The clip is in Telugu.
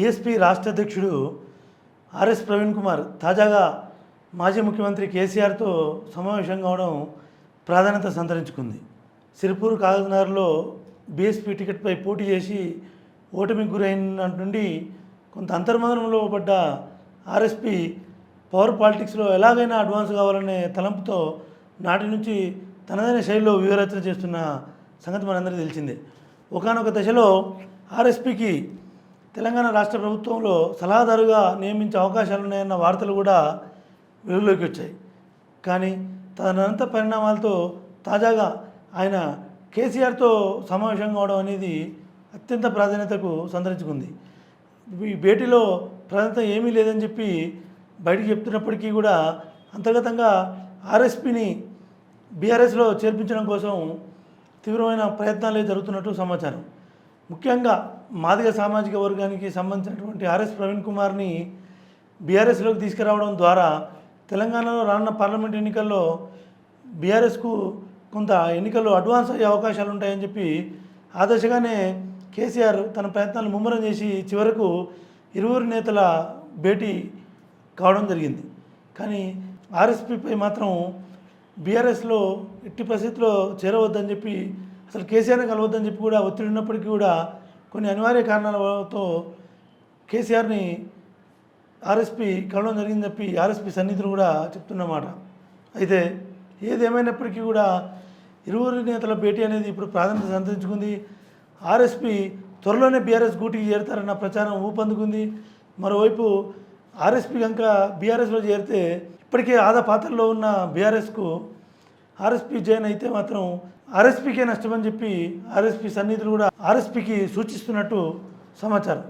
బీఎస్పీ రాష్ట్ర అధ్యక్షుడు ఆర్ఎస్ ప్రవీణ్ కుమార్ తాజాగా మాజీ ముఖ్యమంత్రి కేసీఆర్తో సమావేశం కావడం ప్రాధాన్యత సంతరించుకుంది. సిరిపూర్ కాగజ్నగర్లో బీఎస్పీ టికెట్పై పోటీ చేసి ఓటమికి గురైన నుండి కొంత అంతర్మదనంలో పడ్డ ఆర్ఎస్పీ పవర్ పాలిటిక్స్లో ఎలాగైనా అడ్వాన్స్ కావాలనే తలంపుతో నాటి నుంచి తనదైన శైలిలో వ్యూహరచన చేస్తున్న సంగతి మనందరికీ తెలిసిందే. ఒకానొక దశలో ఆర్ఎస్పీకి తెలంగాణ రాష్ట్ర ప్రభుత్వంలో సలహాదారుగా నియమించే అవకాశాలున్నాయన్న వార్తలు కూడా వెలుగులోకి వచ్చాయి. కానీ తదనంత పరిణామాలతో తాజాగా ఆయన కేసీఆర్తో సమావేశం కావడం అనేది అత్యంత ప్రాధాన్యతకు సంతరించుకుంది. ఈ భేటీలో ప్రాధాన్యత ఏమీ లేదని చెప్పి బయటికి చెప్తున్నప్పటికీ కూడా అంతర్గతంగా ఆర్ఎస్పీని బీఆర్ఎస్లో చేర్పించడం కోసం తీవ్రమైన ప్రయత్నాలే జరుగుతున్నట్టు సమాచారం. ముఖ్యంగా మాదిగ సామాజిక వర్గానికి సంబంధించినటువంటి ఆర్ఎస్ ప్రవీణ్ కుమార్ని బీఆర్ఎస్లోకి తీసుకురావడం ద్వారా తెలంగాణలో రానున్న పార్లమెంట్ ఎన్నికల్లో బీఆర్ఎస్కు కొంత ఎన్నికల్లో అడ్వాన్స్ అయ్యే అవకాశాలు ఉంటాయని చెప్పి ఆ దశగానే కేసీఆర్ తన ప్రయత్నాలు ముమ్మరం చేసి చివరకు ఇరువురు నేతల భేటీ కావడం జరిగింది. కానీ ఆర్ఎస్పీపై మాత్రం బీఆర్ఎస్లో ఎట్టి పరిస్థితిలో చేరవద్దని చెప్పి అసలు కేసీఆర్ని కలవద్దని చెప్పి కూడా ఒత్తిడి ఉన్నప్పటికీ కూడా కొన్ని అనివార్య కారణాలతో కేసీఆర్ని ఆర్ఎస్పీ కలవడం జరిగిందని చెప్పి ఆర్ఎస్పీ సన్నిహితులు కూడా చెప్తున్నమాట. అయితే ఏదేమైనప్పటికీ కూడా ఇరువురు నేతల భేటీ అనేది ఇప్పుడు ప్రాధాన్యత సంతరించుకుంది. ఆర్ఎస్పీ త్వరలోనే బీఆర్ఎస్ గూటికి చేరుతారన్న ప్రచారం ఊపందుకుంది. మరోవైపు ఆర్ఎస్పీ కనుక బీఆర్ఎస్లో చేరితే ఇప్పటికే ఆదా పాత్రలో ఉన్న బీఆర్ఎస్కు ఆర్ఎస్పీ జాయిన్ అయితే మాత్రం ఆర్ఎస్పీకే నష్టమని చెప్పి ఆర్ఎస్పీ సన్నిహితులు కూడా ఆర్ఎస్పీకి సూచిస్తున్నట్టు సమాచారం.